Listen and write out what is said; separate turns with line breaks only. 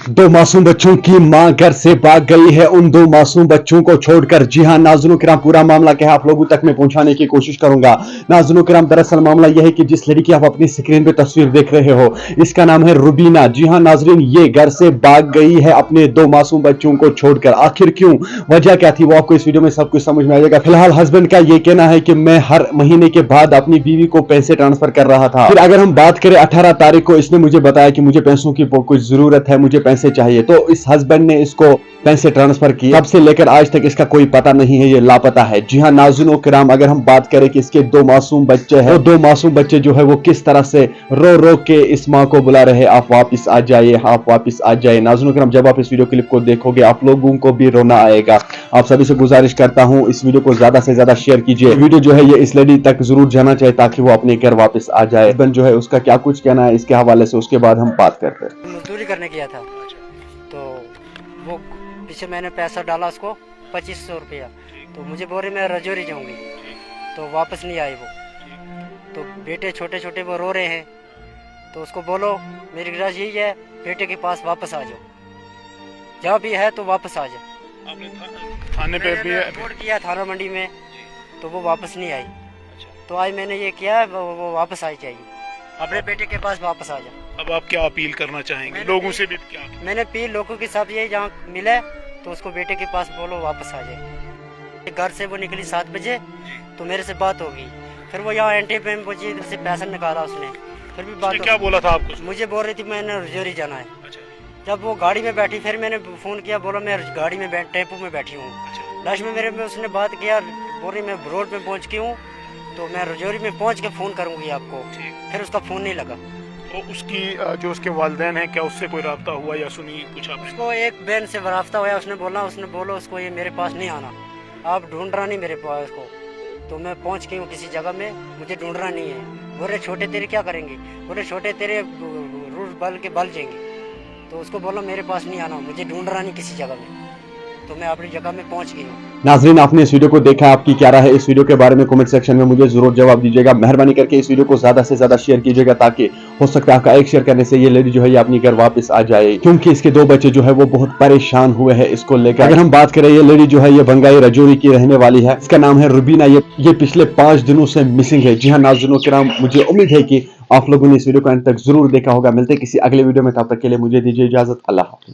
दो मासूम बच्चों की मां घर से भाग गई है उन दो मासूम बच्चों को छोड़कर। जी हां नाज़रीन किराम, पूरा मामला क्या है आप लोगों तक मैं पहुंचाने की कोशिश करूंगा। नाज़रीन किराम, दरअसल मामला यह है कि जिस लड़की आप अपनी स्क्रीन पे तस्वीर देख रहे हो, इसका नाम है रुबीना। जी हां नाज़रीन, ये घर से भाग गई है अपने दो मासूम बच्चों को छोड़कर। आखिर क्यों, वजह क्या थी, वो आपको इस वीडियो में सब कुछ समझ में आ जाएगा। फिलहाल हस्बैंड का ये कहना है कि मैं हर महीने के बाद अपनी बीवी को पैसे ट्रांसफर कर रहा था। फिर अगर हम बात करें 18 तारीख को इसने मुझे बताया कि मुझे पैसों की कुछ जरूरत है, मुझे पैसे चाहिए, तो इस हस्बैंड ने इसको पैसे ट्रांसफर किए। तब से लेकर आज तक इसका कोई पता नहीं है, ये लापता है। जी हां नाज़रीन किराम, अगर हम बात करें कि इसके दो मासूम बच्चे हैं, दो मासूम बच्चे जो है वो किस तरह से रो रो के इस माँ को बुला रहे, आप वापस आ जाइए, आप वापस आ जाइए। नाज़रीन किराम, जब आप इस वीडियो क्लिप को देखोगे आप लोगों को भी रोना आएगा। आप सभी से गुजारिश करता हूं इस वीडियो को ज्यादा से ज्यादा शेयर कीजिए। वीडियो जो है ये इस लेडी तक जरूर जाना चाहिए ताकि वो अपने घर वापस आ जाए। हस्बैंड जो है उसका क्या कुछ कहना है इसके हवाले से, उसके बाद हम बात करते हैं।
मजदूरी करने गया था, तो वो पीछे मैंने पैसा डाला उसको 2500 रुपया, तो मुझे बोल रही मैं रजौरी जाऊंगी, तो वापस नहीं आई वो। तो बेटे छोटे छोटे वो रो रहे हैं, तो उसको बोलो मेरी गुजारिश यही है, बेटे के पास वापस आ जाओ, जहाँ भी है तो वापस आ जाओ।
आपने थाने पे भी
रिपोर्ट किया थाना मंडी में, तो वो वापस नहीं आई। तो आज मैंने ये किया, वो वापस आई चाहिए, अपने बेटे के पास वापस आ जाओ।
अब आप क्या अपील करना चाहेंगे लोगों से भी? क्या
मैंने अपील लोगों के साथ ये, जहाँ मिले तो उसको बेटे के पास बोलो वापस आ जाए। घर से वो निकली 7 बजे, तो मेरे से बात होगी, फिर वो यहाँ एंटी पे मुझे इधर से पैसा निकाला उसने, फिर भी बात
क्या बोला था आपको?
मुझे बोल रही थी मैंने रजौरी जाना है। जब वो गाड़ी में बैठी, फिर मैंने फ़ोन किया, बोला मैं गाड़ी में टेम्पो में बैठी हूँ। लास्ट में मेरे में उसने बात किया, बोल रही मैं रोड में पहुँच गई हूँ, तो मैं रजौरी में पहुँच के फ़ोन करूँगी आपको। फिर उसका फ़ोन नहीं लगा।
तो उसकी जो उसके वालिदैन हैं, क्या उससे कोई राब्ता हुआ या सुनी कुछ आपने?
उसको एक बहन से राब्ता हुआ, उसने बोला उसको ये मेरे पास नहीं आना, आप ढूंढना नहीं मेरे पास को। तो मैं पहुंच गई हूँ किसी जगह में, मुझे ढूंढना नहीं है। बोले छोटे तेरे क्या करेंगे, बोले छोटे तेरे रूट बल के बल जाएंगे। तो उसको बोला मेरे पास नहीं आना, मुझे ढूंढना नहीं किसी जगह में। तो मैं अपनी जगह में पहुंच गई हूँ।
नाज़रीन, आपने इस वीडियो को देखा, आपकी क्या राय है इस वीडियो के बारे में कमेंट सेक्शन में मुझे जरूर जवाब दीजिएगा। मेहरबानी करके इस वीडियो को ज्यादा से ज्यादा शेयर कीजिएगा, ताकि हो सकता है आपका एक शेयर करने से ये लेडी जो है ये अपनी घर वापस आ जाए, क्योंकि इसके दो बच्चे जो है वो बहुत परेशान हुए हैं इसको लेकर। अगर हम बात करें, ये लेडी जो है ये बंगाई रजौरी की रहने वाली है, इसका नाम है रुबीना। ये पिछले 5 दिनों से मिसिंग है। जी हाँ नाज़रीन किराम, मुझे उम्मीद है कि आप लोगों ने इस वीडियो को अंत तक जरूर देखा होगा। मिलते किसी अगले वीडियो में, तब तक के लिए मुझे दीजिए इजाजत। अल्लाह हाफ़िज़।